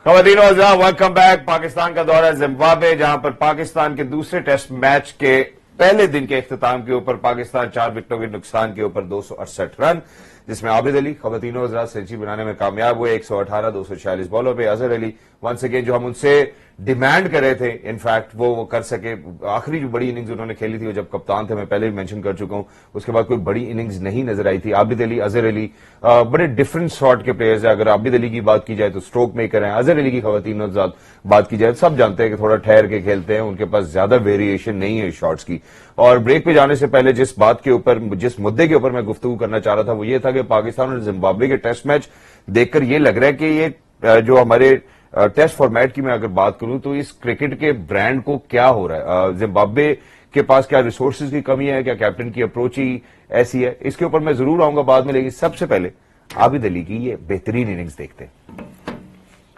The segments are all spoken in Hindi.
खवातीन और हज़रात, वेलकम बैक। पाकिस्तान का दौरा जिम्बाब्वे, जहां पर पाकिस्तान के दूसरे टेस्ट मैच के पहले दिन के इख्तिताम के ऊपर पाकिस्तान 4 विकेटों के नुकसान के ऊपर 268 रन, जिसमें आबिद अली खवातीन और हज़रात सेंचुरी बनाने में कामयाब हुए। 118 246 बॉलों पे अजहर अली वंस अगेन जो हम उनसे डिमांड कर रहे थे, इनफैक्ट वो कर सके। आखिरी जो बड़ी इनिंग्स उन्होंने खेली थी वो जब कप्तान थे, मैं पहले भी मेंशन कर चुका हूं, उसके बाद कोई बड़ी इनिंग्स नहीं नजर आई थी। आबिद अली, अजहर अली बड़े डिफरेंट सॉर्ट के प्लेयर्स हैं। अगर आबिद अली की बात की जाए तो स्ट्रोक मेकर हैं, अजहर अली की खवातीन और बात की जाए सब जानते हैं कि थोड़ा ठहर के खेलते हैं, उनके पास ज्यादा वेरिएशन नहीं है शॉट्स की। और ब्रेक पे जाने से पहले जिस बात के ऊपर, जिस मुद्दे के ऊपर मैं गुफ्तगू करना चाह रहा था वो ये था कि पाकिस्तान और जिम्बाब्वे के टेस्ट मैच देखकर ये लग रहा है कि ये जो हमारे टेस्ट फॉर्मेट की मैं अगर बात करूं तो इस क्रिकेट के ब्रांड को क्या हो रहा है। जिम्बाब्वे के पास क्या रिसोर्सेज की कमी है, क्या कैप्टन की अप्रोच ही ऐसी है, इसके ऊपर मैं जरूर आऊंगा बाद में। लेकिन सबसे पहले आबिद अली की ये बेहतरीन इनिंग्स देखते हैं।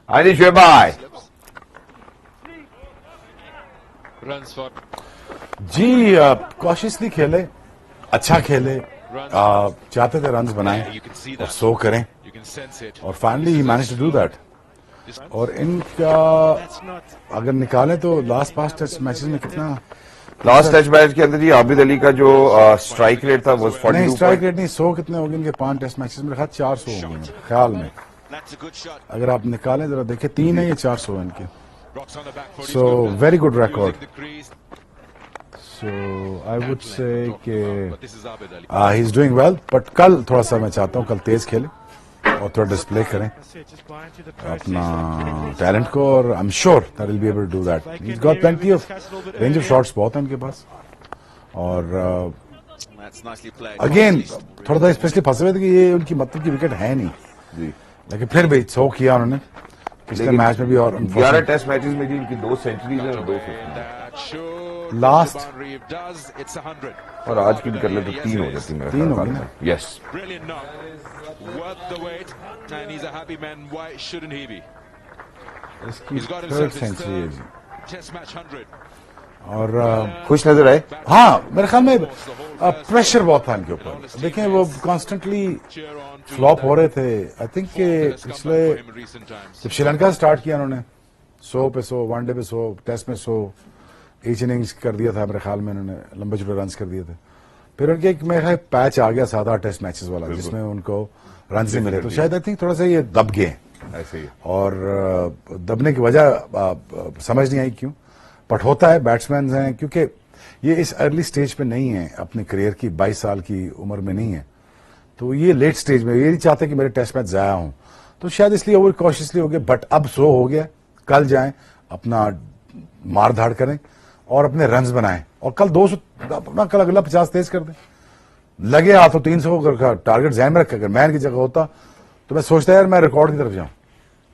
आदि शुएब भाई जी, कॉशियसली खेले, अच्छा खेले, चाहते थे रन्स बनाए और सो करें, और finally he manage to do that. और इनका अगर निकालें तो लास्ट 5 टेस्ट मैचेस में कितना, लास्ट टेस्ट मैच के अंदर जी आबिद अली का जो स्ट्राइक रेट था वो 42 नहीं, स्ट्राइक रेट नहीं, 100 कितने हो गए इनके 5 टेस्ट मैचेस में? 400 होंगे मेरे ख्याल में। अगर आप निकालें जरा देखें, 3 है ये, 400 है इनके। So very good record. So I would say कि he is doing well, but कल थोड़ा सा मैं चाहता हूं कल तेज खेले और थोड़ा डिस्प्ले करें अपना टैलेंट को, और I am sure that will be able to do that. He has got plenty of range of shots, बहुत है उनके पास। और अगेन थोड़ा सा स्पेशली फंसे हुए थे कि ये उनकी मतलब की विकेट है नहीं जी, लेकिन फिर भी 100 किया उन्होंने पिछले मैच में भी। और 11 टेस्ट मैचेस में जी इनकी 2 सेंचुरीज हैं और 2 फिफ्टी लास्ट, और आज की भी कर ले तो 3 हो जाती है। 3 होगी ना? यस। इसकी 3rd सेंचुरी है जी। और खुश नजर आए। हाँ, मेरे ख्याल में प्रेशर बहुत था इनके ऊपर। देखें वो कॉन्स्टेंटली फ्लॉप हो रहे थे। आई थिंक कि पिछले जब श्रीलंका स्टार्ट किया उन्होंने 100 पे 100, वनडे पे 100, टेस्ट में 100 ईच इनिंग्स कर दिया था मेरे ख्याल में, उन्होंने लंबे चौड़े रन कर दिए थे। फिर उनके एक मेरे ख्याल पैच आ गया 7-8 टेस्ट मैचेस वाला, जिसमें उनको रन नहीं मिले, तो शायद आई थिंक थोड़ा सा ये दब गए। ऐसे ही। और दबने की वजह समझ नहीं आई क्यों, बट होता है, बैट्समैन हैं, क्योंकि ये इस अर्ली स्टेज पे नहीं है अपने करियर की, 22 साल की उम्र में नहीं है, तो ये लेट स्टेज में, ये नहीं चाहते कि मेरे टेस्ट मैच जाया हूं, तो शायद इसलिए ओवर कॉशियसली हो गए। बट अब 100 हो गया, कल जाएं, अपना मार धाड़ करें और अपने रन्स बनाएं, और कल 200 अपना, कल अगला 50 तेज कर दें। लगे हाथ तो 300 का टारगेट ध्यान में रखा। अगर मैं इनकी जगह होता तो मैं सोचता यार मैं रिकॉर्ड की तरफ जाऊं।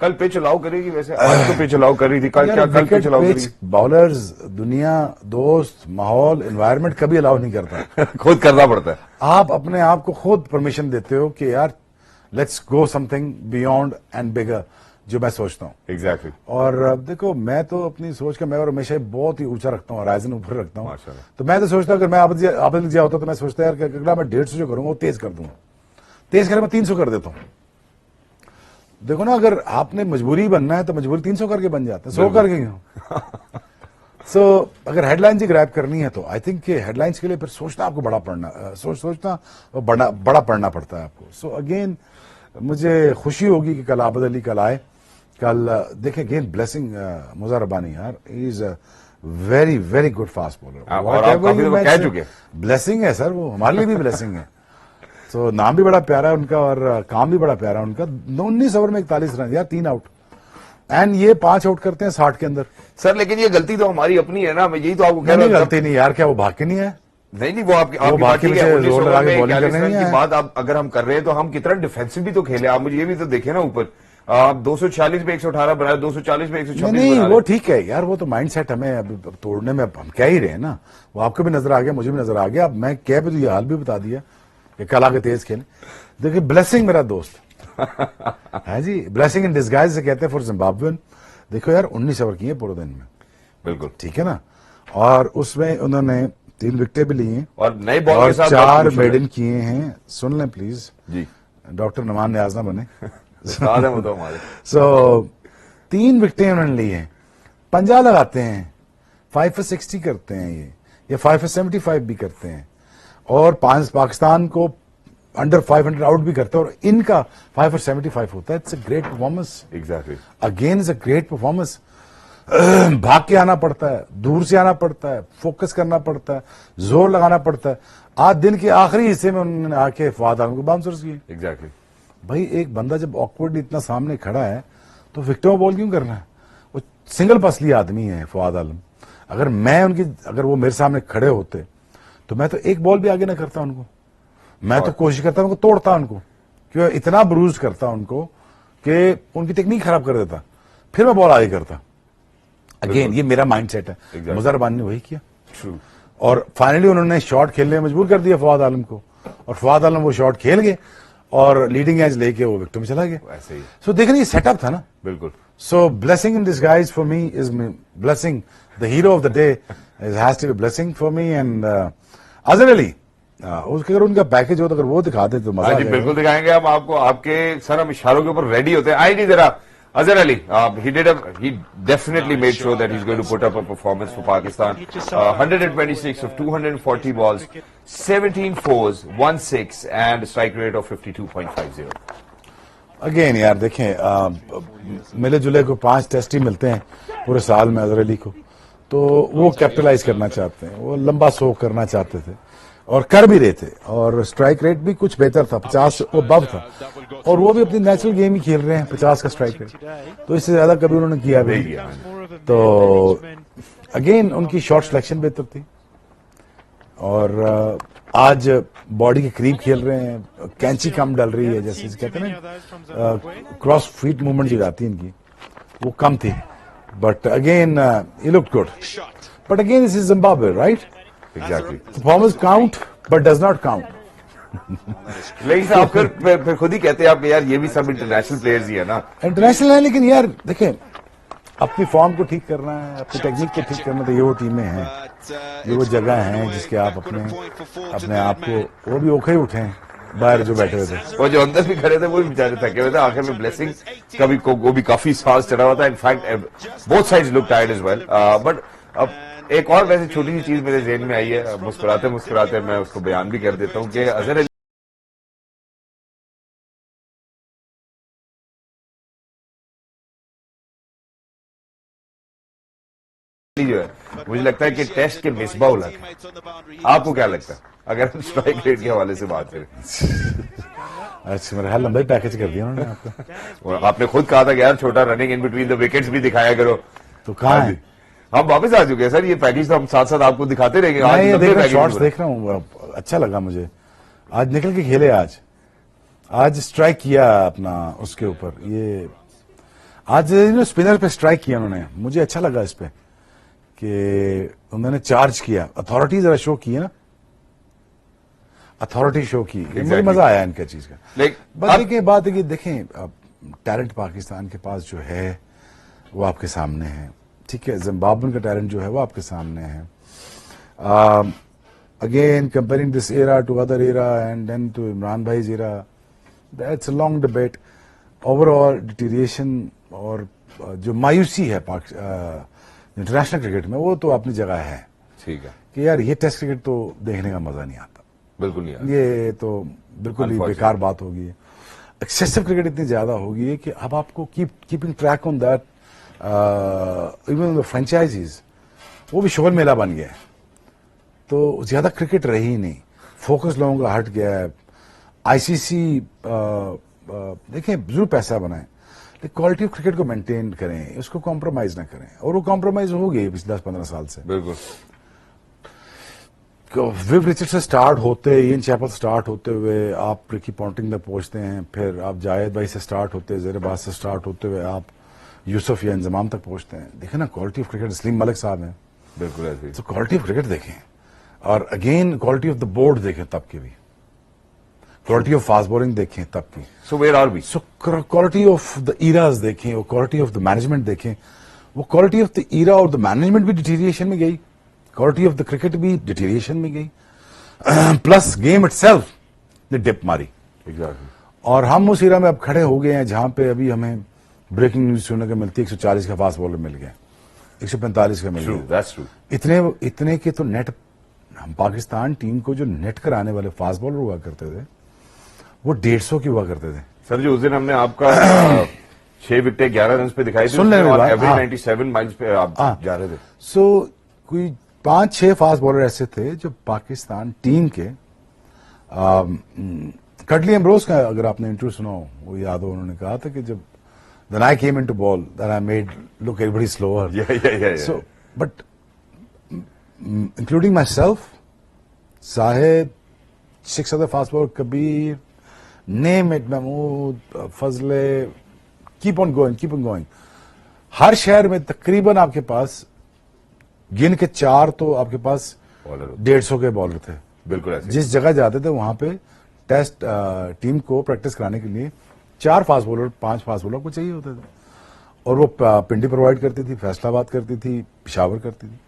कल पिच अलाउ करेगी वैसे? आज तो पिच अलाउ कर रही थी, कल क्या कल पिच अलाउ करेगी? बॉलर्स, दुनिया, दोस्त, माहौल, एनवायरनमेंट कभी अलाउ नहीं करता। खुद करना पड़ता है। आप अपने आप को खुद परमिशन देते हो कि यार let's go something beyond and bigger, जो मैं सोचता हूँ। एग्जैक्टली। और देखो, मैं तो अपनी सोच का, मैं और हमेशा बहुत ही ऊंचा रखता हूँ, राइजन ऊपर रखता हूँ। तो मैं तो सोचता हूँ अगर मैं आबिद अली होता तो मैं सोचता यार कि अगर मैं 150 जो करूंगा वो तेज कर दूंगा, तेज कर मैं 300 कर देता हूँ। देखो ना, अगर आपने मजबूरी बनना है तो मजबूरी 300 करके बन जाता है, 100 करके क्यों? सो अगर हेडलाइंस ही ग्रैब करनी है तो आई थिंक कि हेडलाइंस के लिए फिर सोचना आपको बड़ा पढ़ना, सोचना बड़ा पढ़ना पड़ता है आपको। सो अगेन मुझे खुशी होगी कि कल आबिद अली कल आए। कल देखें, अगेन ब्लेसिंग मुज़र रब्बानी, यार he is very very good fast bowler. कह चुके ब्लेसिंग है सर, वो हमारे लिए भी ब्लेसिंग है। तो नाम भी बड़ा प्यारा है उनका और काम भी बड़ा प्यारा है उनका। 19 ओवर में 41 रन, यार 3 आउट, एंड ये 5 आउट करते हैं 60 के अंदर। सर लेकिन ये गलती तो हमारी अपनी है ना, मैं यही तो आपको कह रहा हूं। गलती नहीं यार, क्या वो भाग के नहीं है? नहीं, वो आपकी बाकी जोर लगा के बॉलिंग करने नहीं है। बात आप अगर हम कर रहे हैं तो हम कितना डिफेंसिव भी तो खेले। आप मुझे ये भी तो देखे ना, ऊपर आप 240 पे 118 बनाए, 240 पे 126 नहीं, वो ठीक है यार, वो तो माइंडसेट हमें अब तोड़ने में हम कह ही रहे हैं ना। वो आपको भी नजर आ गया, मुझे भी नजर आ गया। अब मैं कह भी तो ये हाल भी बता दिया कि कल आके तेज खेले। देखिए, ब्लेसिंग मेरा दोस्त है जी, ब्लेसिंग इन डिस्गाइज से कहते हैं फॉर जिम्बाब्वेन। देखो यार, 19 ओवर किए पूरे दिन में, बिल्कुल ठीक है ना, और उसमें उन्होंने 3 विकेटें भी ली हैं और नए बॉल के साथ 4 मेडन किए हैं। सुन लें प्लीज जी, डॉक्टर नमान न्याज ना बने। सो 3 विकेटें उन्होंने ली हैं, पंजा लगाते हैं, 5 for 60 करते हैं ये 5 for 75 भी करते हैं, और पाकिस्तान को अंडर 500 आउट भी करते हैं, और इनका 5 for 75 होता है। It's a great performance, exactly again is a great performance. भाग के आना पड़ता है, दूर से आना पड़ता है, फोकस करना पड़ता है, जोर लगाना पड़ता है। आज दिन के आखिरी हिस्से में उन्होंने आके फवाद आलम को बाउंसर्स किए। एग्जैक्टली भाई एक बंदा जब ऑकवर्डली इतना सामने खड़ा है तो विकेटों बॉल क्यों करना है? वो सिंगल पसली आदमी है फवाद आलम। अगर वो मेरे सामने खड़े होते तो मैं तो एक बॉल भी आगे ना करता उनको। मैं तो कोशिश करता उनको तोड़ता, उनको क्यों इतना ब्रूज करता उनको कि उनकी टेक्निक खराब कर देता, फिर मैं बॉल आगे करता। अगेन ये मेरा माइंडसेट है। मुजर रब्बानी ने वही किया। ट्रू। और फाइनली उन्होंने शॉट खेलने में मजबूर कर दिया फवाद आलम को, और फवाद आलम वो शॉट खेल गए और लीडिंग एज लेके वो विकेट में चला गया। ऐसे ही सो देखने ये सेटअप था ना। बिल्कुल। So blessing in disguise for me is blessing the hero of the day has to be blessing for me. And Azhar Ali, उसके अगर उनका पैकेज हो तो अगर वो दिखा दे तो मजा आ जाएगा। बिल्कुल दिखाएंगे हम आपको। आपके सर हम इशारों के ऊपर रेडी होते हैं। आई नहीं जरा Azhar Ali, he definitely made sure that he's going to put up a performance for Pakistan. 126 of 240 balls, 17 fours, 1 6 and a strike rate of 52.50. Again यार देखें, मिले जुले को 5 टेस्ट ही मिलते हैं पूरे साल में अजहर अली को, तो वो कैपिटलाइज करना चाहते हैं, वो लंबा सो करना चाहते थे और कर भी रहे थे, और स्ट्राइक रेट भी कुछ बेहतर था, 50 अबव था, और वो भी अपनी नेचुरल गेम ही खेल रहे हैं 50 का स्ट्राइक रेट, तो इससे ज्यादा कभी उन्होंने किया भी नहीं। तो अगेन उनकी शॉट सिलेक्शन बेहतर थी, और आज बॉडी के करीब खेल रहे हैं, कैंची कम डल रही है, जैसे कहते हैं ना क्रॉस फीट मूवमेंट जो जाती है इनकी वो कम थी, but again he looked good. But again this is Zimbabwe, right? Exactly. Performance count, but does not count. लेकिन साहब फिर खुद ही कहते हैं आप यार ये भी सब इंटरनेशनल प्लेयर्स ही है ना। इंटरनेशनल है, लेकिन यार देखें अपनी फॉर्म को ठीक करना है, अपनी टेक्निक को ठीक करना, तो ये वो टीमें हैं, ये वो जगह हैं जिसके आप अपने आप को, वो भी ओखे ही उठे बाहर जो बैठे हुए थे, और जो अंदर भी खड़े थे वो भी बेचारे थके हुए थे। आखिर में ब्लेसिंग कभी को वो भी काफी सांस चढ़ा हुआ था। In fact both sides look tired as well. But अब एक और वैसे छोटी सी चीज मेरे जेहन में आई है, मुस्कुराते मुस्कुराते मैं उसको बयान भी कर देता हूँ कि अजहर अली जो है, मुझे लगता है कि टेस्ट के मिसबाह उल हक है। आपको क्या लगता है अगर हम स्ट्राइक रेट के हवाले से बात करें? अच्छा मेरा ख्याल लंबा ही पैकेज कर दिया उन्होंने आपको। और आपने खुद कहा था कि यार छोटा running in between the wickets भी दिखाया करो, तो कहाँ है? हम वापस आ चुके हैं सर। ये पैकेज तो हम साथ साथ आपको दिखाते रहेंगे। मैं ये देख रहा हूँ, शॉट्स देख रहा हूँ, अच्छा लगा मुझे। आज निकल के खेले, आज स्ट्राइक किया अपना उसके ऊपर, ये आज स्पिनर पे स्ट्राइक किया उन्होंने, मुझे अच्छा लगा इस पे कि उन्होंने चार्ज किया, अथॉरिटी जरा शो की है ना, अथॉरिटी शो की। मुझे मजा आया इनका चीज का। बस देखिए बात है कि देखें टैलेंट पाकिस्तान के पास जो है वो आपके सामने है, ठीक है। जिम्बाब्वे का टैलेंट जो है वो आपके सामने है। Again comparing this era to other era and then to Imran भाई era, that's a long debate. Overall deterioration और जो मायूसी है इंटरनेशनल क्रिकेट में, वो तो अपनी जगह है, ठीक है, कि यार ये टेस्ट क्रिकेट तो देखने का मजा नहीं आता, बिल्कुल नहीं आता। ये तो बिल्कुल ही बेकार बात होगी। एक्सेसिव क्रिकेट इतनी ज्यादा होगी कि अब आपको keeping track on that even the franchises, वो भी शोर मेला बन गया है, तो ज्यादा क्रिकेट रही नहीं, फोकस लोगों का हट गया है। आईसीसी देखिए जरूर पैसा बनाए, लेकिन क्वालिटी ऑफ क्रिकेट को मेंटेन करें, उसको कॉम्प्रोमाइज ना करें, और वो कॉम्प्रोमाइज हो गई पिछले 10-15 साल से। बिल्कुल विव रिचर्ड से स्टार्ट होते, इयन चैपल स्टार्ट होते हुए आप रिकी पॉन्टिंग तक पहुंचते हैं, फिर आप जायद भाई से स्टार्ट होते, ज़ेरबाज से स्टार्ट होते हुए आप यूसुफ या इंजमाम तक पहुंचते हैं। देखें ना quality of cricket, Salim Malik साहब हैं, बिल्कुल ऐसे। तो क्वालिटी ऑफ क्रिकेट देखें, और again quality of the board देखें तब की भी, क्वालिटी ऑफ फास्ट बॉलिंग देखें तब की। So where are we? So quality of the eras देखें, और क्वालिटी ऑफ द मैनेजमेंट देखें। वो क्वालिटी ऑफ द ईरा और द मैनेजमेंट भी डिटीरिएशन में गई, क्वालिटी ऑफ द क्रिकेट भी डिटीरिएशन में गई, प्लस गेम इटसेल्फ ने डिप मारी। एग्जैक्टली। और हम उस ईरा में अब खड़े हो गए हैं जहां पे अभी हमें ब्रेकिंग न्यूज सुनने को मिलती है 140 का फास्ट बॉलर मिल गया, 145 का मिल True, गया। that's true. इतने के तो नेट, हम पाकिस्तान टीम को जो नेट कराने वाले फास्ट बॉलर हुआ करते थे वो 150 के हुआ करते थे। सर जो उस दिन हमने आपका 6 विकेट 11 रन पे दिखाई थी, सुन लेने उसमें के बाद, एवरेज हाँ। 97 माइल्स पे आप जा रहे थे। सो कोई 5-6 फास्ट बॉलर ऐसे थे जो पाकिस्तान टीम के, कटली एम्ब्रोस का अगर आपने इंटरव्यू सुना हो वो याद हो, उन्होंने कहा था कि जब then I came into ball, then I made look everybody slower. Yeah. So, but including myself, Sahib, 6 other fast bowler, Kabir, name it, Mahmood, Fazle, keep on going. हर शहर में तकरीबन आपके पास गिन के 4 तो आपके पास बॉलर 150 के बॉलर थे। बिल्कुल ऐसे। जिस जगह जाते थे वहां पे टेस्ट टीम को प्रैक्टिस कराने के लिए 4 फास्ट बॉलर 5 फास्ट बॉलर को चाहिए होते थे, और वो पिंडी प्रोवाइड करती थी, फैसलाबाद करती थी, पेशावर करती थी।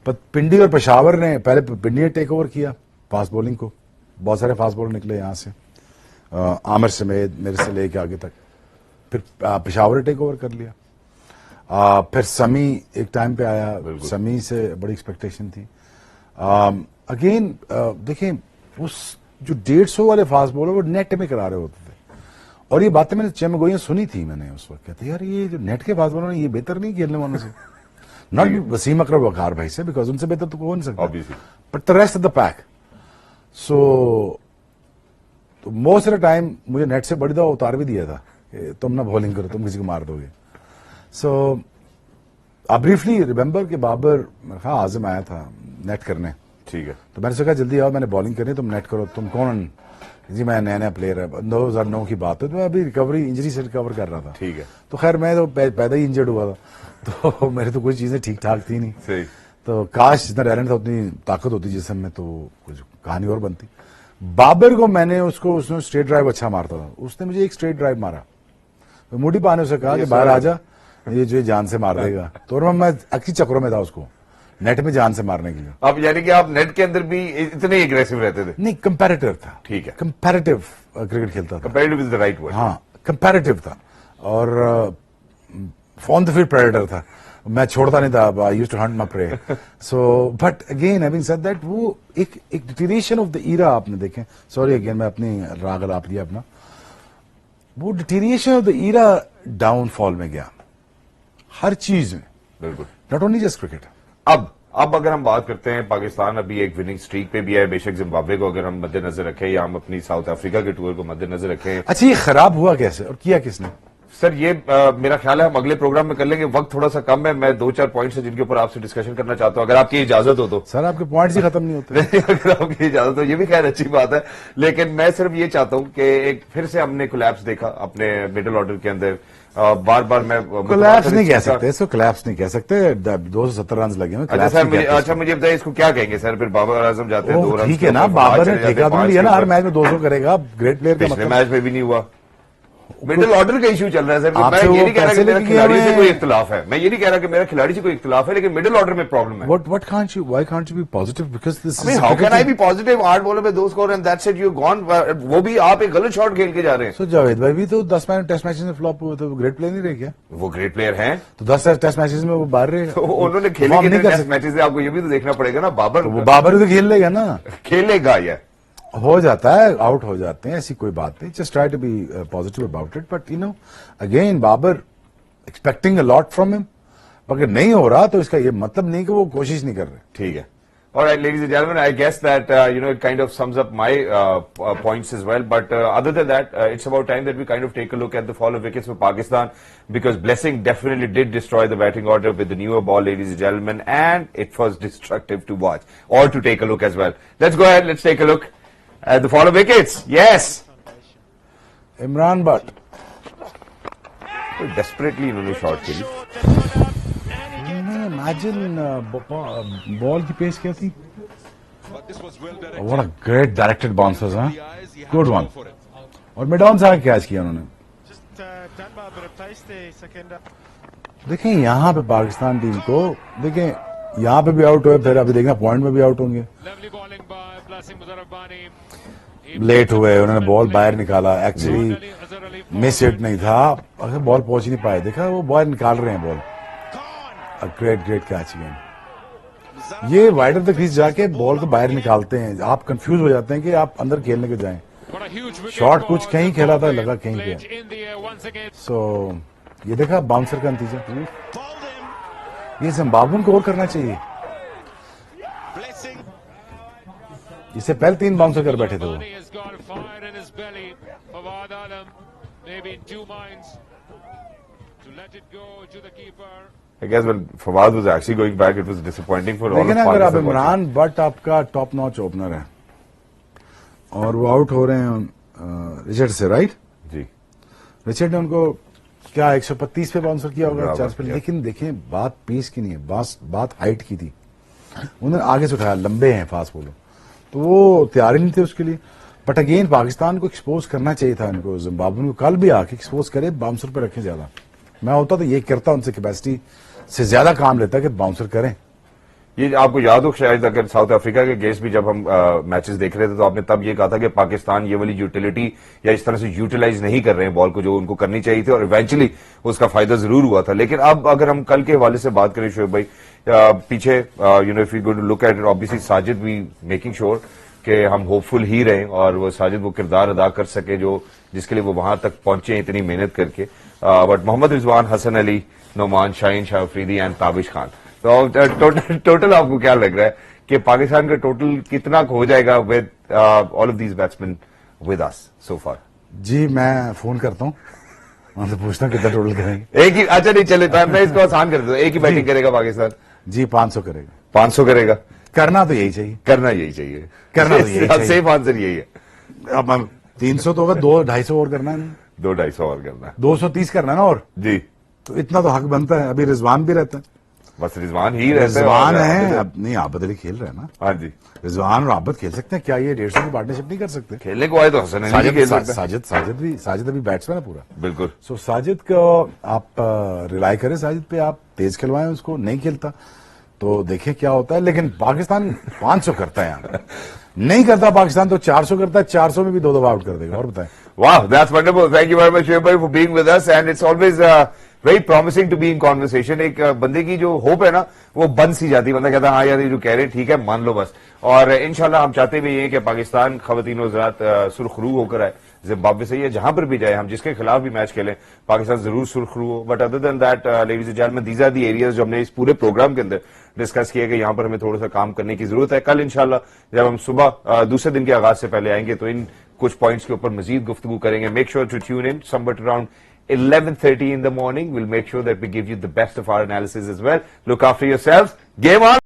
पर पिंडी और पेशावर ने पहले पिंडी ने टेक ओवर किया फास्ट बॉलिंग को, बहुत सारे फास्ट बॉलर निकले यहाँ से, आमिर समेत मेरे से लेके आगे तक। फिर पेशावर ने टेक ओवर कर लिया। फिर समी एक टाइम पे आया, समी से बड़ी एक्सपेक्टेशन थी। अगेन देखें उस जो 150 वाले फास्ट बॉलर वो नेट में करा रहे होते थे, और ये बातें मैंने चेम गोइयां सुनी थी मैंने उस वक्त, कहते यार ये जो नेट के फास्ट बॉलर है ये बेहतर नहीं खेलने वालों से, नॉट वसीम अकरम वकार भाई से, बिकॉज उनसे बेहतर तो हो नहीं सकता, but the rest of the pack. So तो मोस्ट ऑफ द टाइम मुझे नेट से बड़ी दफा उतार भी दिया था कि तुम ना बॉलिंग करो, तुम किसी को मार दोगे। सो आई ब्रीफली रिमेंबर कि बाबर हाँ आजम आया था नेट करने, ठीक है, तो मैंने सोचा जल्दी आओ, मैंने बॉलिंग करनी, तुम नेट करो। तुम कौन? जी मैं नया प्लेयर है, 2009 की बात है, तो मैं अभी इंजरी से रिकवर कर रहा था। ठीक है। तो खैर मैं तो पैदा ही इंजर्ड हुआ था, तो मेरे तो कुछ चीजें ठीक ठाक थी नहीं। सही। तो काश जितना टैलेंट था उतनी ताकत होती जिसम में, तो कुछ कहानी और बनती। बाबर को मैंने उसने स्ट्रेट ड्राइव अच्छा मारता था, उसने मुझे एक स्ट्रेट ड्राइव मारा, तो मुड़ी पाने उसे कहा कि बाहर आ जा, ये जो जान से मार देगा। तो मैं अच्छी चक्रों में था उसको नेट में जान से मारने के लिए। अब यानी कि आप नेट के अंदर भी इतने एग्रेसिव रहते थे? नहीं, कंपैरेटिव था। ठीक है, कंपैरेटिव क्रिकेट खेलता था। Comparative is the right word. हाँ, कंपैरेटिव था, और ऑन द फील्ड प्रेडेटर था। मैं छोड़ता नहीं था, I used to hunt my prey. So but again having said that, वो एक डिटीरिएशन ऑफ द ईरा आपने देखे। सॉरी अगेन मैं अपनी राग आप लिया अपना, वो डिटीरिएशन ऑफ द ईरा डाउनफॉल में गया हर चीज में, बिल्कुल, नॉट ओनली जस्ट क्रिकेट। अब अगर हम बात करते हैं, पाकिस्तान अभी एक विनिंग स्ट्रीक पे भी है, बेशक जिम्बाब्वे को अगर हम मद्देनजर रखें या हम अपनी साउथ अफ्रीका के टूर को मद्देनजर रखें। अच्छा, ये खराब हुआ कैसे और किया किसने? सर ये मेरा ख्याल है हम अगले प्रोग्राम में कर लेंगे, वक्त थोड़ा सा कम है। मैं 2-4 पॉइंट्स है जिनके ऊपर आपसे डिस्कशन करना चाहता हूं, अगर आपकी इजाजत हो तो। सर आपके पॉइंट्स ही खत्म नहीं होते। अगर आपकी इजाजत हो, ये भी खैर अच्छी बात है, लेकिन मैं सिर्फ ये चाहता हूं कि एक फिर से हमने कोलैप्स देखा अपने मिडिल ऑर्डर के अंदर। बार बार मैं कोलैप्स नहीं कह सकते, इसको कोलैप्स नहीं कह सकते। 270 रन लगे हुए। अच्छा सर, अच्छा मुझे बताइए इसको क्या कहेंगे सर? फिर बाबर आजम जाते हैं 2 रन, ठीक है ना, बाबर ने ठेका तो लिया ना, हर मैच में 200 करेगा, ग्रेट प्लेयर का मतलब। मैच में भी नहीं हुआ। मिडिल ऑर्डर का इशू चल रहा है सर। मैं ये नहीं कह रहा कि मेरा खिलाड़ी से कोई इख्तिलाफ है, मैं ये नहीं कह रहा कि मेरा खिलाड़ी से कोई इख्तिलाफ है, लेकिन मिडिल ऑर्डर में प्रॉब्लम है। What can't you? Why can't you be positive? Because this is. How can I be positive? 8 बॉलों में 2 score and that's it, you gone. वो भी आप एक गलत शॉट खेल के जा रहे हैं। So जावेद भाई भी तो 10 मैच टेस्ट मैचेस में फ्लॉप हुए थे, वो ग्रेट प्लेयर नहीं रहे क्या? वो ग्रेट प्लेयर हैं, तो 10 टेस्ट मैचेस में वो बाहर रहे। तो उन्होंने खेले कितने टेस्ट मैचेस? आपको ये भी तो देखना पड़ेगा ना। बाबर, वो बाबर तो खेल लेगा ना, खेलेगा, ये हो जाता है, आउट हो जाते हैं, ऐसी कोई बात नहीं। Just try to be positive about it, but you know again Babar expecting a lot from him, अगर नहीं हो रहा तो इसका ये मतलब नहीं कि वो कोशिश नहीं कर रहे। ठीक है। All right, ladies and gentlemen, I guess that, it kind of sums up my points as well. But other than that, it's about time that we kind of take a look at the fall of wickets for Pakistan, because Blessing definitely did destroy the batting order with the newer ball, ladies and gentlemen, and it was destructive to watch or to take a look as well. Let's go ahead, let's take a look at the fall of wickets. Yes! Imran Butt. Desperately इन्होंने शॉट खेली। Imagine बॉल की पेस क्या थी? What a great directed bouncers, huh? Good one. और मिडॉन से कैच किया उन्होंने। देखें यहाँ पे पाकिस्तान टीम को, देखें यहाँ पे भी आउट हुए, फिर अभी देखना पॉइंट में भी आउट होंगे। लेट हुए, उन्होंने बॉल बाहर निकाला, एक्चुअली मिस हिट नहीं था, अगर बॉल पहुंच ही नहीं पाए, देखा वो बॉल निकाल रहे हैं बॉल। Great catch again. ये वाइड ऑफ द क्रीज जाके बॉल को बाहर निकालते हैं, आप कंफ्यूज हो जाते हैं कि आप अंदर खेलने के जाएं। शॉट कुछ कहीं खेला था, लगा कहीं पे। सो ये देखा बाउंसर का नतीजा। ये जिम्बाब्वे को और करना चाहिए, इससे पहले 3 बाउंसर कर बैठे थे वो। I guess when Fawad was actually going back, it was disappointing for all of लेकिन अगर आप Pakistan. इमरान बट आपका टॉप नॉच ओपनर है और वो आउट हो रहे हैं रिचर्ड से, राइट? जी, रिचर्ड ने उनको क्या 135 पे बाउंसर किया होगा, बराबर 40 पे। किया। लेकिन देखें बात पेस की नहीं है, बात हाइट की थी। उन्होंने आगे से उठाया, लंबे हैं फास्ट बॉलर, तो वो तैयार ही नहीं थे उसके लिए। बट अगेन पाकिस्तान को एक्सपोज करना चाहिए था इनको, जिम्बाब्वे को कल भी आके एक्सपोज करे, बाउंसर पे रखें ज्यादा। मैं होता तो ये करता, उनसे कैपेसिटी से ज्यादा काम लेता कि बाउंसर करें। ये आपको याद हो शायद, अगर साउथ अफ्रीका के गेस्ट भी जब हम मैचेस देख रहे थे तो आपने तब ये कहा था कि पाकिस्तान ये वाली यूटिलिटी या इस तरह से यूटिलाइज नहीं कर रहे हैं बॉल को जो उनको करनी चाहिए थी, और इवेंचुअली उसका फायदा जरूर हुआ था। लेकिन अब अगर हम कल के हवाले से बात करें शोएब भाई, पीछे you know if you go to look at it, obviously Sajid भी मेकिंग श्योर कि हम होपफुल ही रहें और वो साजिद वो किरदार अदा कर सके जो जिसके लिए वो वहां तक पहुंचे इतनी मेहनत करके। बट मोहम्मद रिजवान, हसन अली, नोमान, शाहीन शाह अफरीदी एंड ताबिश खान, तो टोटल आपको क्या लग रहा है कि पाकिस्तान का टोटल कितना हो जाएगा with all of these batsman with us so far? जी मैं फोन करता हूँ, उनसे पूछता हूँ कितना टोटल करेंगे। एक ही, अच्छा नहीं चले तो मैं इसको आसान कर देता हूं, एक ही बैटिंग करेगा पाकिस्तान? जी 500 करेगा। 500 करेगा? करना तो यही चाहिए, करना यही चाहिए, करना तो यही चाहिए। सेफ आंसर यही है। अब 300 तो होगा, 200-250 और करना है, 200-250 और करना है। 230 करना है ना, और जी, तो इतना तो हक बनता है। अभी रिजवान भी रहता है, बस रिजवान ही रहता है। रिजवान और है, अब नहीं आबद अली खेल रहे हैं ना, हाँ जी, रिजवान और आबद खेल सकते हैं। क्या ये 150 की पार्टनरशिप नहीं कर सकते? खेलने को आए तो हसन अली भी खेल सकता है। साजिद अभी बैट्समैन है पूरा। बिल्कुल। सो साजिद को आप रिलाई करें, साजिद पे आप तेज खिलवाएं उसको, नहीं खेलता तो देखें क्या होता है। लेकिन पाकिस्तान 500 करता है यहाँ, नहीं करता पाकिस्तान तो 400 करता है, 400 में भी 2 दफा आउट कर देगा। और बताएं। Wow, that's wonderful. Thank you very much, Shoaib bhai, for being with us, and it's always very promising to be in conversation. एक बंदे की जो होप है ना वो बन सी जाती है, बंदा कहता है हाँ यार ये जो कह रहे हैं ठीक है, मान लो बस। और इंशाल्लाह हम चाहते भी ये कि पाकिस्तान खवातीन हज़रात सुरखरू होकर आए जिम्बाब्वे से, या जहां पर भी जाए, हम जिसके खिलाफ भी मैच खेलें पाकिस्तान जरूर सुरखरू हो। But other than that ladies and gentlemen, these are the areas जो हमने इस पूरे प्रोग्राम के अंदर डिस्कस किया कि यहाँ पर हमें थोड़ा सा काम करने की जरूरत है। कल इंशाल्लाह जब हम सुबह दूसरे दिन के आगाज से पहले आएंगे तो इन कुछ पॉइंट्स के ऊपर मजीद गुफ्तगू करेंगे। Make sure to tune in somewhat around 11:30 in the morning. We'll make sure that we give you the best of our analysis as well. Look after yourselves. Game on!